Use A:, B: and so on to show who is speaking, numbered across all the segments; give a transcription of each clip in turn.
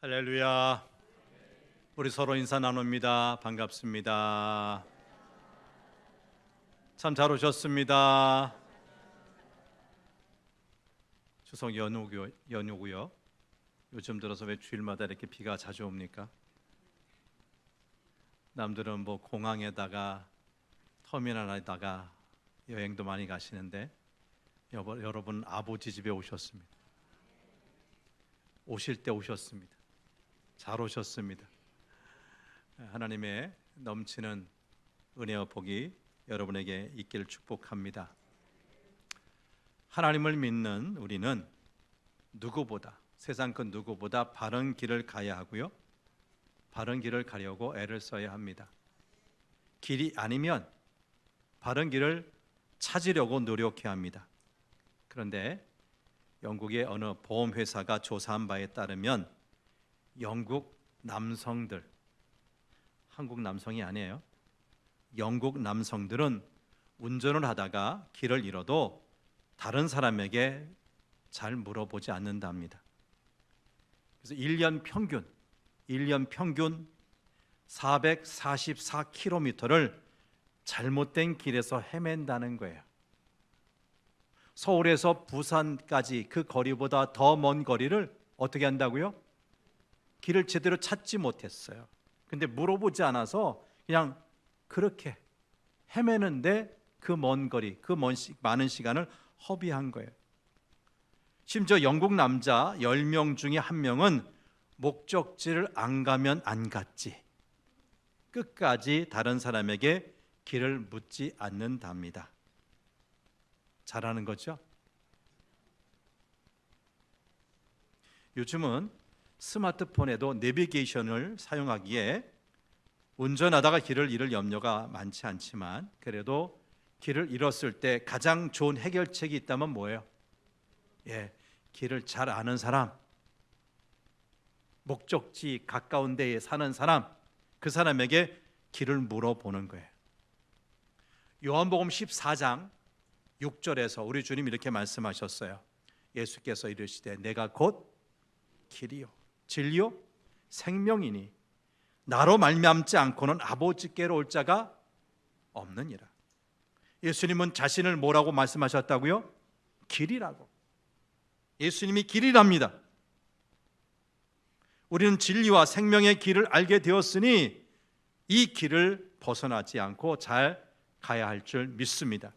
A: 할렐루야. 우리 서로 인사 나눕니다. 반갑습니다. 참 잘 오셨습니다. 추석 연휴고요. 요즘 들어서 왜 주일마다 이렇게 비가 자주 옵니까? 남들은 뭐 공항에다가 터미널에다가 여행도 많이 가시는데 여러분 아버지 집에 오셨습니다. 오실 때 오셨습니다. 잘 오셨습니다. 하나님의 넘치는 은혜와 복이 여러분에게 있기를 축복합니다. 하나님을 믿는 우리는 누구보다, 세상 그 누구보다 바른 길을 가야 하고요, 바른 길을 가려고 애를 써야 합니다. 길이 아니면 바른 길을 찾으려고 노력해야 합니다. 그런데 영국의 어느 보험회사가 조사한 바에 따르면 영국 남성들, 한국 남성이 아니에요. 영국 남성들은 운전을 하다가 길을 잃어도 다른 사람에게 잘 물어보지 않는답니다. 그래서 1년 평균 444km를 잘못된 길에서 헤맨다는 거예요. 서울에서 부산까지 그 거리보다 더 먼 거리를 어떻게 한다고요? 길을 제대로 찾지 못했어요. 근데 물어보지 않아서 그냥 그렇게 헤매는데 그 먼 거리, 많은 시간을 허비한 거예요. 심지어 영국 남자 10명 중에 1명은 목적지를 안 가면 안 갔지, 끝까지 다른 사람에게 길을 묻지 않는답니다. 잘하는 거죠? 요즘은 스마트폰에도 내비게이션을 사용하기에 운전하다가 길을 잃을 염려가 많지 않지만, 그래도 길을 잃었을 때 가장 좋은 해결책이 있다면 뭐예요? 길을 잘 아는 사람, 목적지 가까운 데에 사는 사람, 그 사람에게 길을 물어보는 거예요. 요한복음 14장 6절에서 우리 주님이 이렇게 말씀하셨어요. 예수께서 이르시되 내가 곧 길이요 진리요 생명이니 나로 말미암지 않고는 아버지께로 올 자가 없느니라. 예수님은 자신을 뭐라고 말씀하셨다고요? 길이라고. 예수님이 길이랍니다. 우리는 진리와 생명의 길을 알게 되었으니 이 길을 벗어나지 않고 잘 가야 할 줄 믿습니다.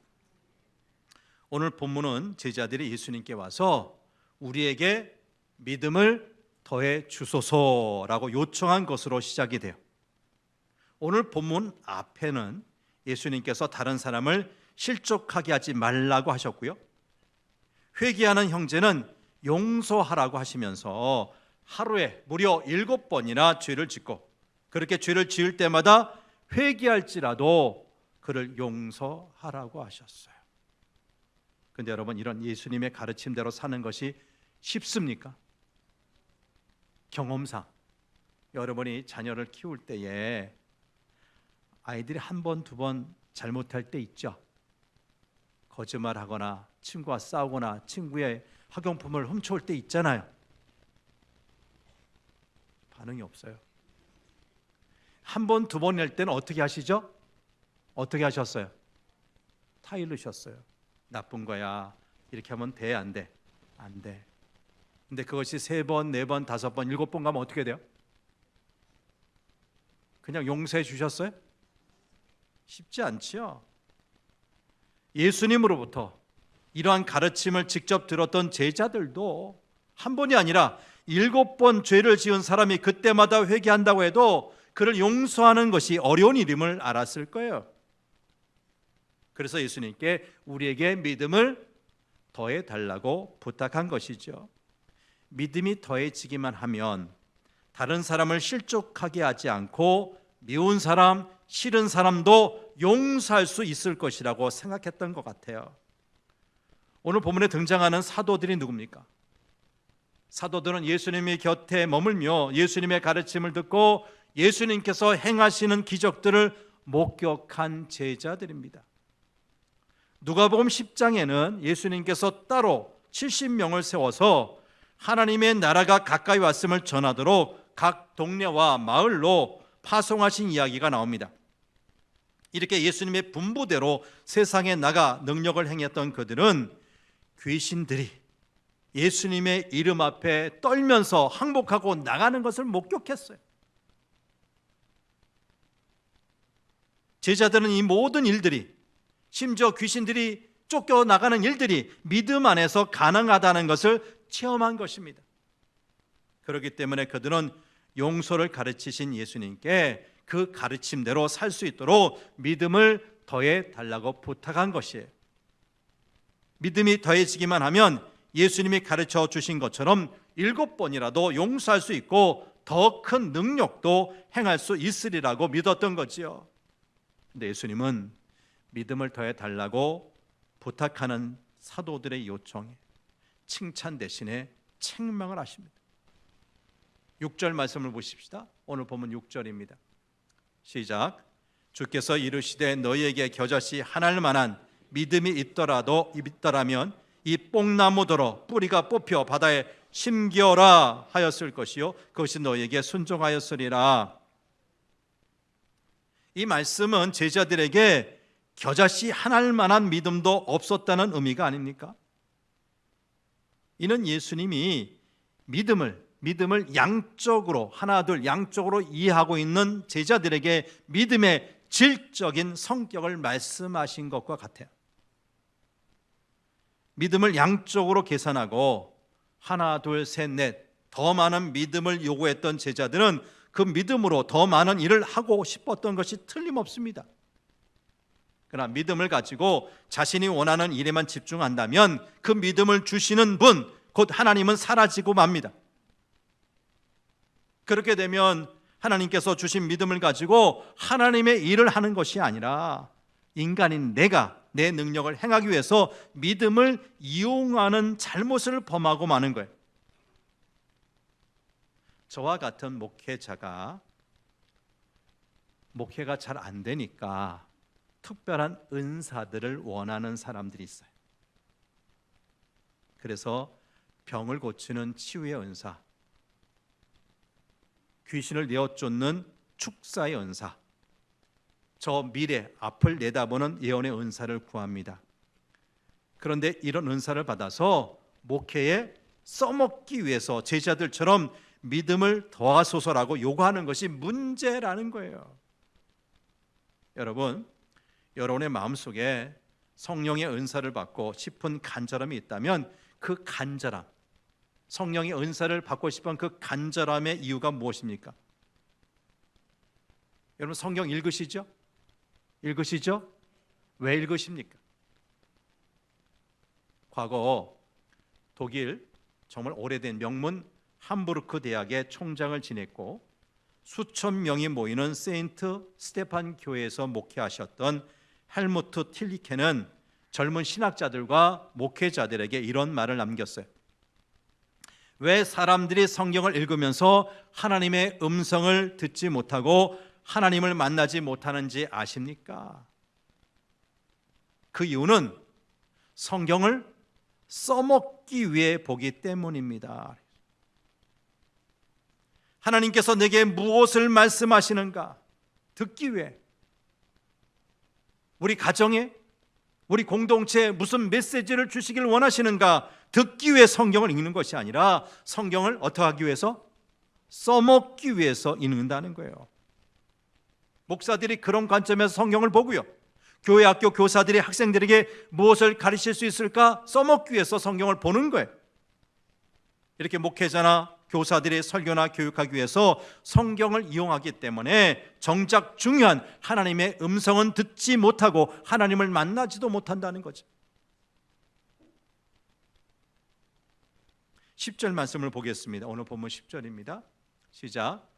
A: 오늘 본문은 제자들이 예수님께 와서 우리에게 믿음을 더해 주소서라고 요청한 것으로 시작이 돼요. 오늘 본문 앞에는 예수님께서 다른 사람을 실족하게 하지 말라고 하셨고요, 회개하는 형제는 용서하라고 하시면서 하루에 무려 7번이나 죄를 짓고, 그렇게 죄를 지을 때마다 회개할지라도 그를 용서하라고 하셨어요. 그런데 여러분, 이런 예수님의 가르침대로 사는 것이 쉽습니까? 경험상 여러분이 자녀를 키울 때에 아이들이 한 번, 두 번 잘못할 때 있죠. 거짓말하거나 친구와 싸우거나 친구의 학용품을 훔쳐올 때 있잖아요. 반응이 없어요. 한 번, 두 번 할 때는 어떻게 하시죠? 어떻게 하셨어요? 타일르셨어요. 나쁜 거야. 이렇게 하면 돼, 안 돼? 안 돼. 근데 그것이 3번, 4번, 5번, 7번 가면 어떻게 돼요? 그냥 용서해 주셨어요? 쉽지 않지요. 예수님으로부터 이러한 가르침을 직접 들었던 제자들도 한 번이 아니라 7번 죄를 지은 사람이 그때마다 회개한다고 해도 그를 용서하는 것이 어려운 일임을 알았을 거예요. 그래서 예수님께 우리에게 믿음을 더해 달라고 부탁한 것이죠. 믿음이 더해지기만 하면 다른 사람을 실족하게 하지 않고 미운 사람, 싫은 사람도 용서할 수 있을 것이라고 생각했던 것 같아요. 오늘 본문에 등장하는 사도들이 누굽니까? 사도들은 예수님의 곁에 머물며 예수님의 가르침을 듣고 예수님께서 행하시는 기적들을 목격한 제자들입니다. 누가복음 10장에는 예수님께서 따로 70명을 세워서 하나님의 나라가 가까이 왔음을 전하도록 각 동네와 마을로 파송하신 이야기가 나옵니다. 이렇게 예수님의 분부대로 세상에 나가 능력을 행했던 그들은 귀신들이 예수님의 이름 앞에 떨면서 항복하고 나가는 것을 목격했어요. 제자들은 이 모든 일들이, 심지어 귀신들이 쫓겨나가는 일들이 믿음 안에서 가능하다는 것을 체험한 것입니다. 그렇기 때문에 그들은 용서를 가르치신 예수님께 그 가르침대로 살 수 있도록 믿음을 더해 달라고 부탁한 것이에요. 믿음이 더해지기만 하면 예수님이 가르쳐 주신 것처럼 7번이라도 용서할 수 있고 더 큰 능력도 행할 수 있으리라고 믿었던 거지요. 근데 예수님은 믿음을 더해 달라고 부탁하는 사도들의 요청에 칭찬 대신에 책망을 하십니다. 6절 말씀을 보십시다. 오늘 본문 6절입니다. 시작. 주께서 이르시되 너희에게 겨자씨 하나일 만한 믿음이 있더라면 이 뽕나무더러 뿌리가 뽑혀 바다에 심겨라 하였을 것이요 그것이 너희에게 순종하였으리라. 이 말씀은 제자들에게 겨자씨 하나일 만한 믿음도 없었다는 의미가 아닙니까? 이는 예수님이 믿음을 양쪽으로 하나 둘 양쪽으로 이해하고 있는 제자들에게 믿음의 질적인 성격을 말씀하신 것과 같아요. 믿음을 양쪽으로 계산하고 하나 둘 셋 넷 더 많은 믿음을 요구했던 제자들은 그 믿음으로 더 많은 일을 하고 싶었던 것이 틀림없습니다. 그러나 믿음을 가지고 자신이 원하는 일에만 집중한다면 그 믿음을 주시는 분, 곧 하나님은 사라지고 맙니다. 그렇게 되면 하나님께서 주신 믿음을 가지고 하나님의 일을 하는 것이 아니라 인간인 내가 내 능력을 행하기 위해서 믿음을 이용하는 잘못을 범하고 마는 거예요. 저와 같은 목회자가 목회가 잘 안 되니까 특별한 은사들을 원하는 사람들이 있어요. 그래서 병을 고치는 치유의 은사, 귀신을 내어 쫓는 축사의 은사, 저 미래 앞을 내다보는 예언의 은사를 구합니다. 그런데 이런 은사를 받아서 목회에 써먹기 위해서 제자들처럼 믿음을 더하소서라고 요구하는 것이 문제라는 거예요. 여러분의 마음속에 성령의 은사를 받고 싶은 간절함이 있다면 그 간절함, 성령의 은사를 받고 싶은 그 간절함의 이유가 무엇입니까? 여러분 성경 읽으시죠? 왜 읽으십니까? 과거 독일 정말 오래된 명문 함부르크 대학의 총장을 지냈고 수천 명이 모이는 세인트 스테판 교회에서 목회하셨던 헬무트 틸리케는 젊은 신학자들과 목회자들에게 이런 말을 남겼어요. 왜 사람들이 성경을 읽으면서 하나님의 음성을 듣지 못하고 하나님을 만나지 못하는지 아십니까? 그 이유는 성경을 써먹기 위해 보기 때문입니다. 하나님께서 내게 무엇을 말씀하시는가 듣기 위해, 우리 가정에, 우리 공동체에 무슨 메시지를 주시길 원하시는가 듣기 위해 성경을 읽는 것이 아니라 성경을 어떻게 하기 위해서? 써먹기 위해서 읽는다는 거예요. 목사들이 그런 관점에서 성경을 보고요, 교회 학교 교사들이 학생들에게 무엇을 가르칠 수 있을까 써먹기 위해서 성경을 보는 거예요. 이렇게 목회자나 교사들이 설교나 교육하기 위해서 성경을 이용하기 때문에 정작 중요한 하나님의 음성은 듣지 못하고 하나님을 만나지도 못한다는 거죠. 10절 말씀을 보겠습니다. 오늘 본문 10절입니다. 시작.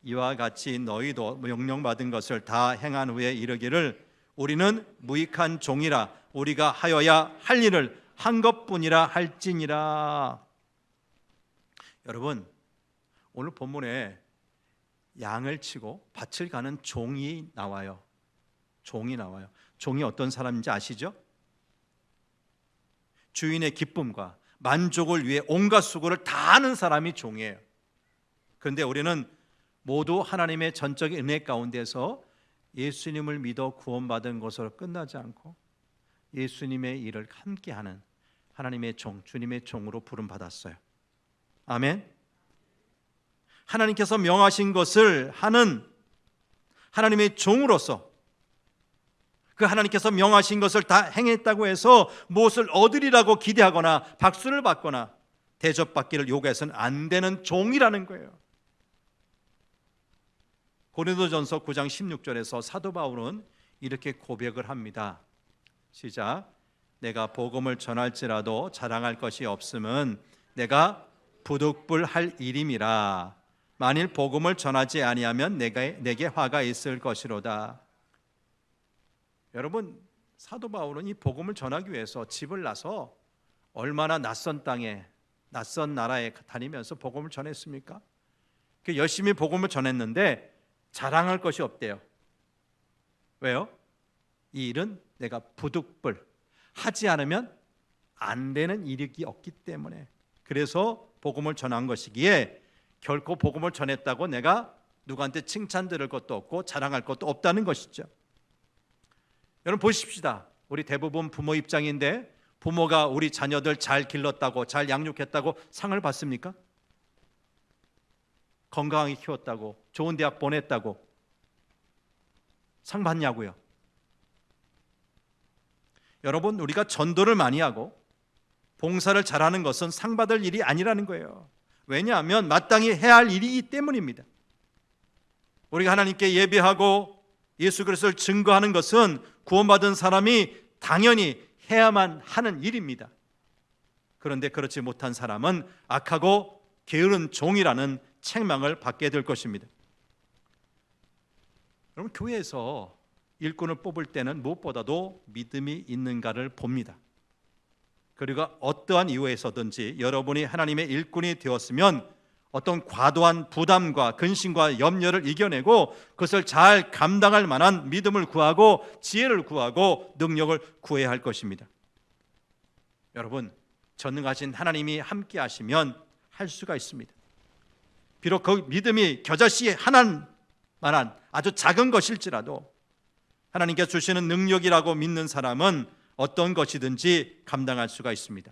A: 이와 같이 너희도 명령받은 것을 다 행한 후에 이르기를 우리는 무익한 종이라 우리가 하여야 할 일을 한 것뿐이라 할지니라. 여러분 오늘 본문에 양을 치고 밭을 가는 종이 나와요. 종이 어떤 사람인지 아시죠? 주인의 기쁨과 만족을 위해 온갖 수고를 다 하는 사람이 종이에요. 그런데 우리는 모두 하나님의 전적인 은혜 가운데서 예수님을 믿어 구원받은 것으로 끝나지 않고 예수님의 일을 함께하는 하나님의 종, 주님의 종으로 부름받았어요. 아멘. 하나님께서 명하신 것을 하는 하나님의 종으로서 그 하나님께서 명하신 것을 다 행했다고 해서 무엇을 얻으리라고 기대하거나 박수를 받거나 대접받기를 요구해서는 안 되는 종이라는 거예요. 고린도전서 9장 16절에서 사도 바울은 이렇게 고백을 합니다. 시작. 내가 복음을 전할지라도 자랑할 것이 없음은 내가 부득불할 일임이라. 만일 복음을 전하지 아니하면 내게 화가 있을 것이로다. 여러분, 사도 바울은 이 복음을 전하기 위해서 집을 나서 얼마나 낯선 땅에 낯선 나라에 다니면서 복음을 전했습니까? 열심히 복음을 전했는데 자랑할 것이 없대요. 왜요? 이 일은 내가 부득불 하지 않으면 안 되는 일이 없기 때문에, 그래서 복음을 전한 것이기에 결코 복음을 전했다고 내가 누구한테 칭찬 들을 것도 없고 자랑할 것도 없다는 것이죠. 여러분 보십시다. 우리 대부분 부모 입장인데 부모가 우리 자녀들 잘 길렀다고, 잘 양육했다고 상을 받습니까? 건강하게 키웠다고, 좋은 대학 보냈다고 상 받냐고요? 여러분, 우리가 전도를 많이 하고 봉사를 잘하는 것은 상 받을 일이 아니라는 거예요. 왜냐하면 마땅히 해야 할 일이기 때문입니다. 우리가 하나님께 예배하고 예수 그리스도를 증거하는 것은 구원받은 사람이 당연히 해야만 하는 일입니다. 그런데 그렇지 못한 사람은 악하고 게으른 종이라는 책망을 받게 될 것입니다. 여러분, 교회에서 일꾼을 뽑을 때는 무엇보다도 믿음이 있는가를 봅니다. 그리고 어떠한 이유에서든지 여러분이 하나님의 일꾼이 되었으면 어떤 과도한 부담과 근심과 염려를 이겨내고 그것을 잘 감당할 만한 믿음을 구하고 지혜를 구하고 능력을 구해야 할 것입니다. 여러분, 전능하신 하나님이 함께 하시면 할 수가 있습니다. 비록 그 믿음이 겨자씨 하나만한 아주 작은 것일지라도 하나님께서 주시는 능력이라고 믿는 사람은 어떤 것이든지 감당할 수가 있습니다.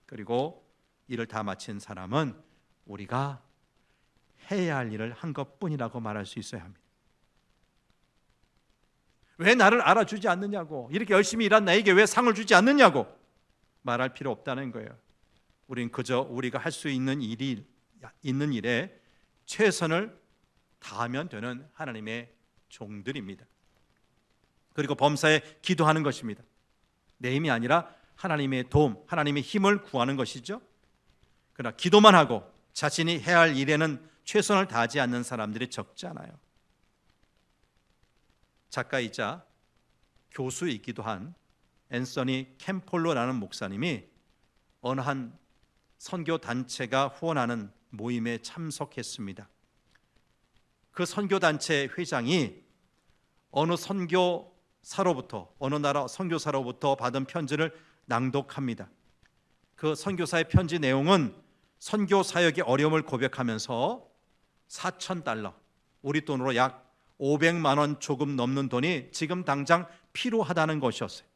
A: 그리고 이를 다 마친 사람은 우리가 해야 할 일을 한 것뿐이라고 말할 수 있어야 합니다. 왜 나를 알아주지 않느냐고, 이렇게 열심히 일한 나에게 왜 상을 주지 않느냐고 말할 필요 없다는 거예요. 우린 그저 우리가 할 수 있는 일에 최선을 다하면 되는 하나님의 종들입니다. 그리고 범사에 기도하는 것입니다. 내 힘이 아니라 하나님의 도움, 하나님의 힘을 구하는 것이죠. 그러나 기도만 하고 자신이 해야 할 일에는 최선을 다하지 않는 사람들이 적지 않아요. 작가이자 교수이기도 한 앤서니 캠폴로라는 목사님이 어느 한 선교 단체가 후원하는 모임에 참석했습니다. 그 선교 단체 회장이 어느 나라 선교사로부터 받은 편지를 낭독합니다. 그 선교사의 편지 내용은 선교 사역의 어려움을 고백하면서 $4,000, 우리 돈으로 약 500만 원 조금 넘는 돈이 지금 당장 필요하다는 것이었어요.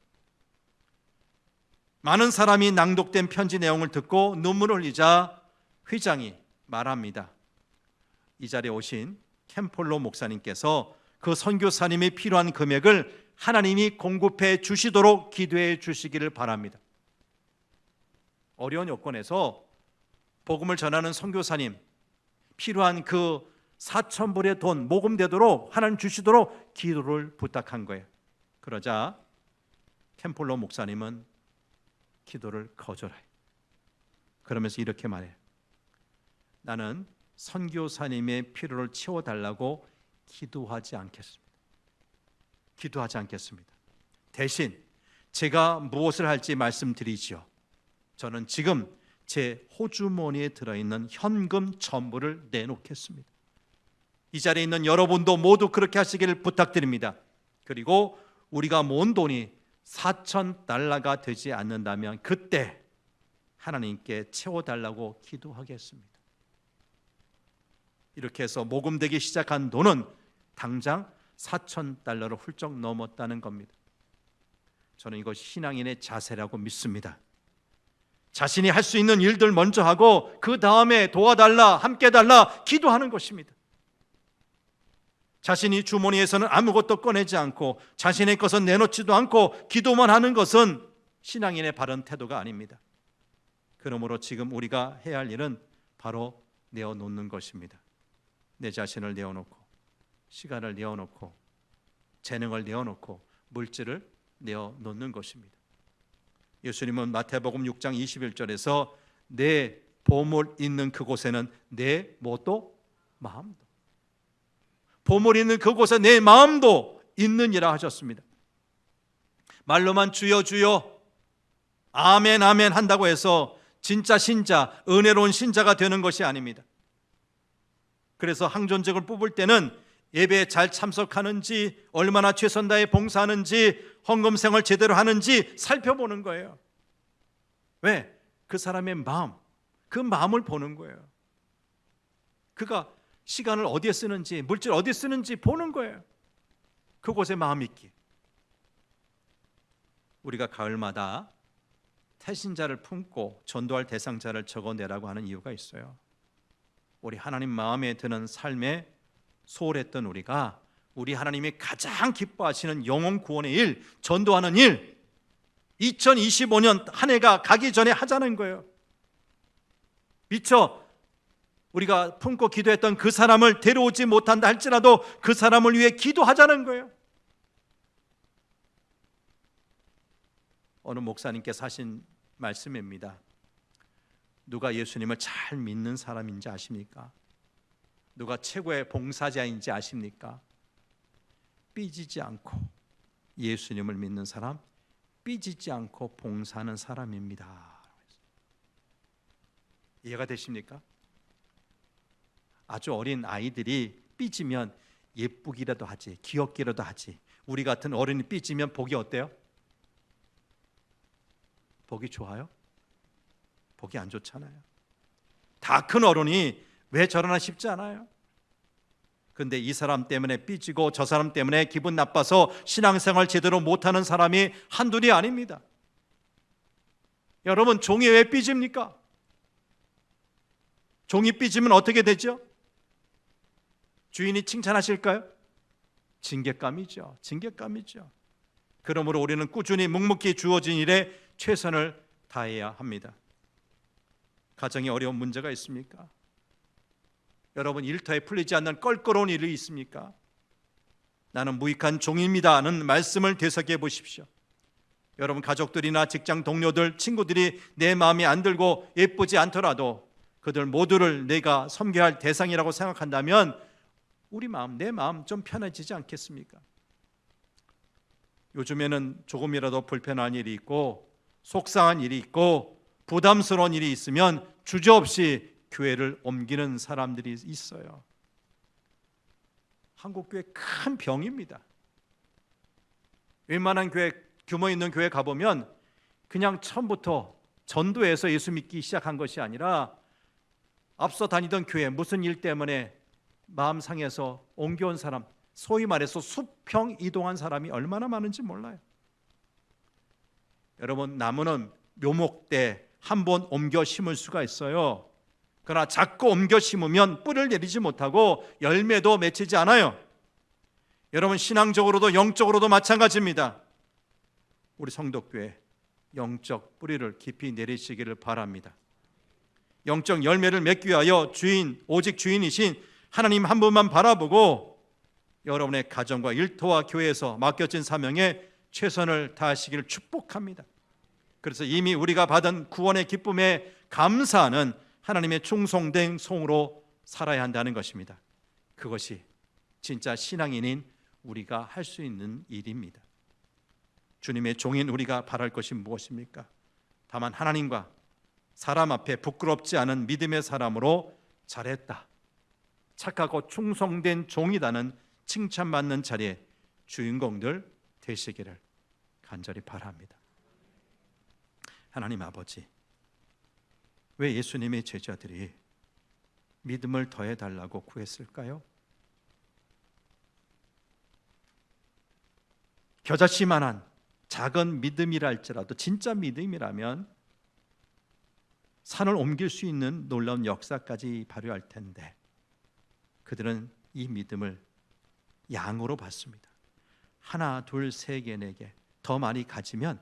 A: 많은 사람이 낭독된 편지 내용을 듣고 눈물을 흘리자 회장이 말합니다. 이 자리에 오신 캠폴로 목사님께서 그 선교사님이 필요한 금액을 하나님이 공급해 주시도록 기도해 주시기를 바랍니다. 어려운 여건에서 복음을 전하는 선교사님 필요한 그 4,000불의 돈 모금되도록 하나님 주시도록 기도를 부탁한 거예요. 그러자 캠폴로 목사님은 기도를 거절해요. 그러면서 이렇게 말해요. 나는 선교사님의 필요를 채워달라고 기도하지 않겠습니다. 대신 제가 무엇을 할지 말씀드리지요. 저는 지금 제 호주머니에 들어있는 현금 전부를 내놓겠습니다. 이 자리에 있는 여러분도 모두 그렇게 하시기를 부탁드립니다. 그리고 우리가 모은 돈이 $4,000가 되지 않는다면 그때 하나님께 채워달라고 기도하겠습니다. 이렇게 해서 모금되기 시작한 돈은 당장 $4,000를 훌쩍 넘었다는 겁니다. 저는 이것이 신앙인의 자세라고 믿습니다. 자신이 할 수 있는 일들 먼저 하고 그 다음에 도와달라, 함께 달라 기도하는 것입니다. 자신이 주머니에서는 아무것도 꺼내지 않고 자신의 것은 내놓지도 않고 기도만 하는 것은 신앙인의 바른 태도가 아닙니다. 그러므로 지금 우리가 해야 할 일은 바로 내어놓는 것입니다. 내 자신을 내어놓고, 시간을 내어놓고, 재능을 내어놓고, 물질을 내어놓는 것입니다. 예수님은 마태복음 6장 21절에서 내 보물 있는 그곳에는 내 뭐도? 마음도, 보물 있는 그곳에 내 마음도 있느니라 하셨습니다. 말로만 주여 주여 아멘 아멘 한다고 해서 진짜 신자, 은혜로운 신자가 되는 것이 아닙니다. 그래서 항존직을 뽑을 때는 예배에 잘 참석하는지, 얼마나 최선 다해 봉사하는지, 헌금생활 제대로 하는지 살펴보는 거예요. 왜? 그 사람의 마음, 그 마음을 보는 거예요. 그가 시간을 어디에 쓰는지, 물질 어디에 쓰는지 보는 거예요. 그곳에 마음이 있기. 우리가 가을마다 태신자를 품고 전도할 대상자를 적어내라고 하는 이유가 있어요. 우리 하나님 마음에 드는 삶에 소홀했던 우리가 우리 하나님이 가장 기뻐하시는 영혼 구원의 일, 전도하는 일, 2025년 한 해가 가기 전에 하자는 거예요. 미처 우리가 품고 기도했던 그 사람을 데려오지 못한다 할지라도 그 사람을 위해 기도하자는 거예요. 어느 목사님께서 하신 말씀입니다. 누가 예수님을 잘 믿는 사람인지 아십니까? 누가 최고의 봉사자인지 아십니까? 삐지지 않고 예수님을 믿는 사람, 삐지지 않고 봉사하는 사람입니다. 이해가 되십니까? 아주 어린 아이들이 삐지면 예쁘기라도 하지, 귀엽기라도 하지. 우리 같은 어른이 삐지면 보기 어때요? 보기 좋아요? 보기 안 좋잖아요. 다 큰 어른이 왜 저러나 싶지 않아요. 근데 이 사람 때문에 삐지고 저 사람 때문에 기분 나빠서 신앙생활 제대로 못하는 사람이 한둘이 아닙니다. 여러분, 종이 왜 삐집니까? 종이 삐지면 어떻게 되죠? 주인이 칭찬하실까요? 징계감이죠. 징계감이죠. 그러므로 우리는 꾸준히 묵묵히 주어진 일에 최선을 다해야 합니다. 가정에 어려운 문제가 있습니까? 여러분, 일터에 풀리지 않는 껄끄러운 일이 있습니까? 나는 무익한 종입니다는 말씀을 되새겨 보십시오. 여러분, 가족들이나 직장 동료들, 친구들이 내 마음에 안 들고 예쁘지 않더라도 그들 모두를 내가 섬겨야 할 대상이라고 생각한다면 우리 마음, 내 마음 좀 편해지지 않겠습니까? 요즘에는 조금이라도 불편한 일이 있고 속상한 일이 있고 부담스러운 일이 있으면 주저없이 교회를 옮기는 사람들이 있어요. 한국교회 큰 병입니다. 웬만한 교회, 규모 있는 교회 가보면 그냥 처음부터 전도해서 예수 믿기 시작한 것이 아니라 앞서 다니던 교회 무슨 일 때문에 마음 상해서 옮겨온 사람, 소위 말해서 수평 이동한 사람이 얼마나 많은지 몰라요. 여러분, 나무는 묘목 때 한 번 옮겨 심을 수가 있어요. 그러나 자꾸 옮겨 심으면 뿔을 내리지 못하고 열매도 맺히지 않아요. 여러분, 신앙적으로도 영적으로도 마찬가지입니다. 우리 성도교회 영적 뿌리를 깊이 내리시기를 바랍니다. 영적 열매를 맺기 위하여 오직 주인이신 하나님 한 분만 바라보고 여러분의 가정과 일터와 교회에서 맡겨진 사명에 최선을 다하시기를 축복합니다. 그래서 이미 우리가 받은 구원의 기쁨에 감사하는 하나님의 충성된 종으로 살아야 한다는 것입니다. 그것이 진짜 신앙인인 우리가 할 수 있는 일입니다. 주님의 종인 우리가 바랄 것이 무엇입니까? 다만 하나님과 사람 앞에 부끄럽지 않은 믿음의 사람으로 잘했다, 착하고 충성된 종이다는 칭찬받는 자리에 주인공들 되시기를 간절히 바랍니다. 하나님 아버지, 왜 예수님의 제자들이 믿음을 더해달라고 구했을까요? 겨자씨만한 작은 믿음이라 할지라도 진짜 믿음이라면 산을 옮길 수 있는 놀라운 역사까지 발휘할 텐데 그들은 이 믿음을 양으로 받습니다. 하나, 둘, 세 개, 네 개 더 많이 가지면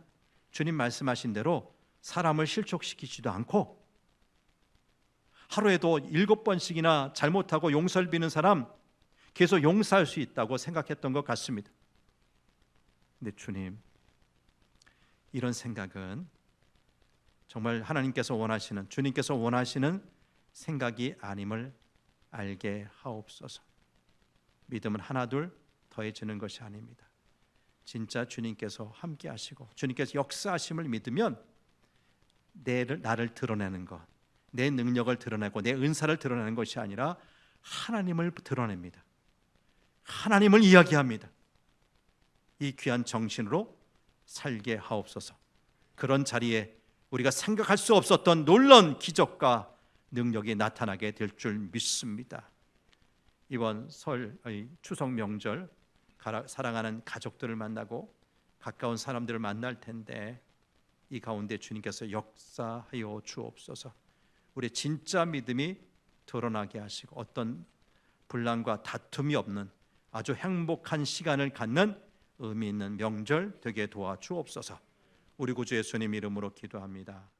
A: 주님 말씀하신 대로 사람을 실족시키지도 않고 하루에도 7번씩이나 잘못하고 용서를 비는 사람 계속 용서할 수 있다고 생각했던 것 같습니다. 근데 주님, 이런 생각은 정말 하나님께서 원하시는, 주님께서 원하시는 생각이 아님을 알게 하옵소서. 믿음은 하나 둘 더해지는 것이 아닙니다. 진짜 주님께서 함께 하시고 주님께서 역사하심을 믿으면 나를 드러내는 것, 내 능력을 드러내고 내 은사를 드러내는 것이 아니라 하나님을 드러냅니다. 하나님을 이야기합니다. 이 귀한 정신으로 살게 하옵소서. 그런 자리에 우리가 생각할 수 없었던 놀라운 기적과 능력이 나타나게 될 줄 믿습니다. 이번 추석 명절 사랑하는 가족들을 만나고 가까운 사람들을 만날 텐데 이 가운데 주님께서 역사하여 주옵소서. 우리 진짜 믿음이 드러나게 하시고 어떤 분란과 다툼이 없는 아주 행복한 시간을 갖는 의미 있는 명절 되게 도와주옵소서. 우리 구주 예수님 이름으로 기도합니다.